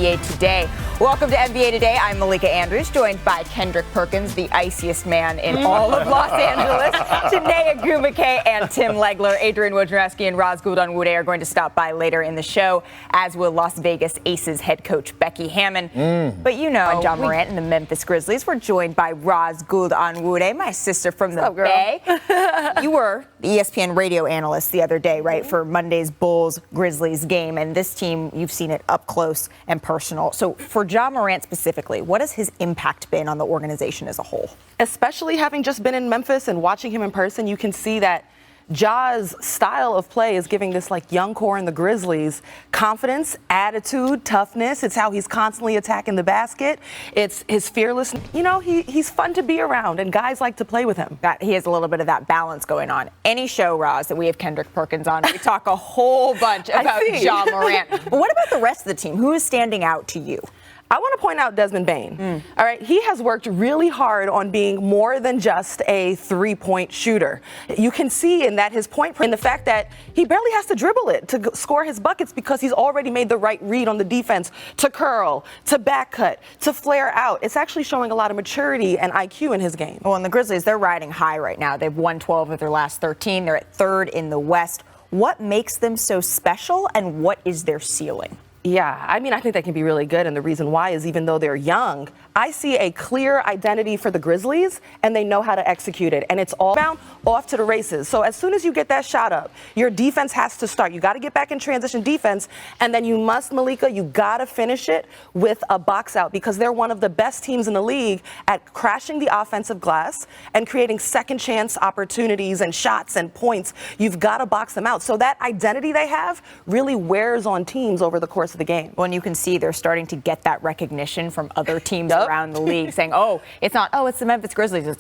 NBA Today. Welcome to NBA Today. I'm Malika Andrews, joined by Kendrick Perkins, the iciest man in all of Los Angeles, Chiney, Ogwumike, and Tim Legler. Adrian Wojnarowski and Onwude are going to stop by later in the show, as will Las Vegas Aces head coach Becky Hammon. But you know, John Morant and the Memphis Grizzlies were joined by Onwude, my sister from the Bay. You were the ESPN radio analyst the other day, right, for Monday's Bulls-Grizzlies game, and this team, you've seen it up close and personal. So for John Morant specifically, what has his impact been on the organization as a whole? Especially having just been in Memphis and watching him in person, you can see that Ja's style of play is giving this young core in the Grizzlies confidence, attitude, toughness. It's how he's constantly attacking the basket. It's his fearlessness. You know, he's fun to be around, and guys like to play with him. He has a little bit of that balance going on. Any show, Roz, that we have Kendrick Perkins on, we talk a whole bunch about John Morant. But what about the rest of the team? Who is standing out to you? I want to point out Desmond Bane. All right, he has worked really hard on being more than just a three-point shooter. You can see in that his point, in the fact that he barely has to dribble it to score his buckets because he's already made the right read on the defense to curl, to back cut, to flare out. It's actually showing a lot of maturity and IQ in his game. Well, and the Grizzlies, they're riding high right now. They've won 12 of their last 13. They're at third in the West. What makes them so special, and what is their ceiling? Yeah, I mean, I think they can be really good, and the reason why is even though they're young, I see a clear identity for the Grizzlies, and they know how to execute it, and it's all bound off to the races. So as soon as you get that shot up, your defense has to start. You got to get back in transition defense, and then you must, Malika, you got to finish it with a box out because they're one of the best teams in the league at crashing the offensive glass and creating second chance opportunities and shots and points. You've got to box them out. So that identity they have really wears on teams over the course of the game. Well, and you can see they're starting to get that recognition from other teams around the league saying, it's not, it's the Memphis Grizzlies.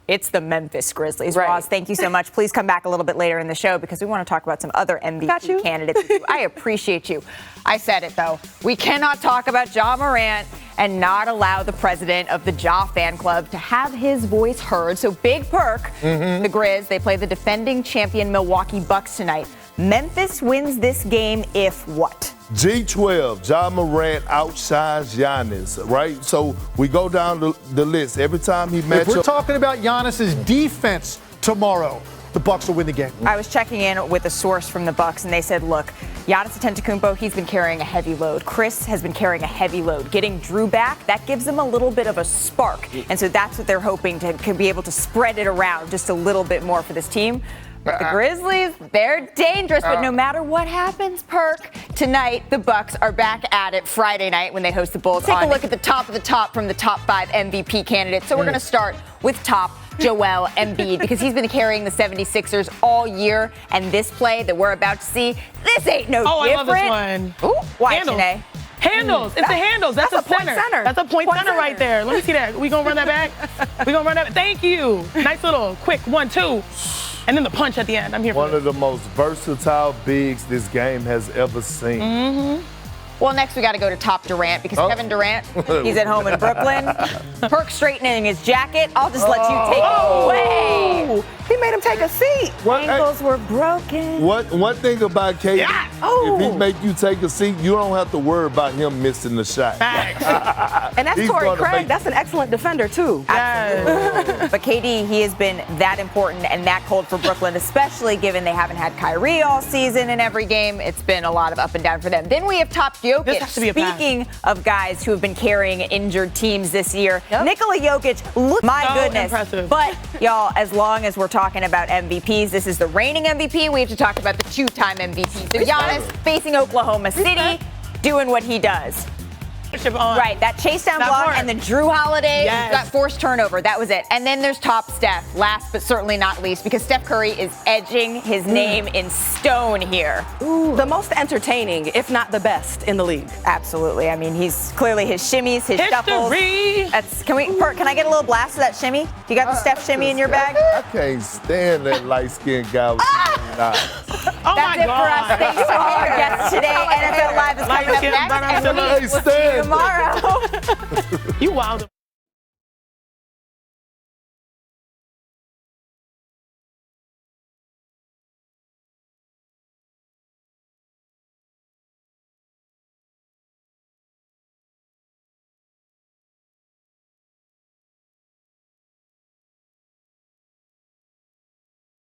It's the Memphis Grizzlies. Right. Roz, thank you so much. Please come back a little bit later in the show because we want to talk about some other MVP candidates. I appreciate you. I said it, though. We cannot talk about John Morant and not allow the president of the Ja fan club to have his voice heard. So big perk, the Grizz, they play the defending champion Milwaukee Bucks tonight. Memphis wins this game if what? G12, John Morant outshines Giannis, right? So we go down the list. Every time he matches up. If we're talking about Giannis's defense tomorrow, the Bucks will win the game. I was checking in with a source from the Bucks, and they said, look, Giannis Antetokounmpo, he's been carrying a heavy load. Chris has been carrying a heavy load. Getting Drew back, that gives them a little bit of a spark. And so that's what they're hoping to be able to spread it around just a little bit more for this team. But the Grizzlies, they're dangerous, but no matter what happens, Perk, tonight the Bucks are back at it Friday night when they host the Bulls. Take a look at the top of the top from the top 5 MVP candidates. So we're going to start with top Joel Embiid because he's been carrying the 76ers all year, and this play that we're about to see, this ain't no different. I love this one. Ooh, why, Chiney? Handles. It's the handles. That's a point center. That's a point center right there. Let me see that. We gonna run that back? We gonna run that back? Thank you. Nice little quick 1-2. And then the punch at the end. I'm here for one of the most versatile bigs this game has ever seen. Well, next we got to go to top Durant because Kevin Durant, he's at home in Brooklyn. Perk straightening his jacket. I'll just let you take it away. He made him take a seat. Ankles were broken. One thing about KD, if he make you take a seat, you don't have to worry about him missing the shot. And that's Torrey Craig. That's an excellent defender, too. Absolutely. But KD, he has been that important and that cold for Brooklyn, especially given they haven't had Kyrie all season in every game. It's been a lot of up and down for them. Then we have top Jokic. Speaking of guys who have been carrying injured teams this year, Nikola Jokic, look, my goodness. Impressive. But, y'all, as long as we're talking about MVPs, this is the reigning MVP. We have to talk about the two-time MVP. So Giannis facing Oklahoma City, doing what he does. Right, that chase down block and the Drew Holiday got forced turnover. That was it. And then there's top Steph, last but certainly not least, because Steph Curry is edging his name in stone here. The most entertaining, if not the best, in the league. Absolutely. I mean, he's clearly his shimmies, his shuffles. Can I get a little blast of that shimmy? You got the Steph shimmy in your bag? I can't stand that light-skinned guy with eyes. That's it for us. Thanks to all our guests today. NFL Live is coming up next, and we will see you tomorrow. You wild.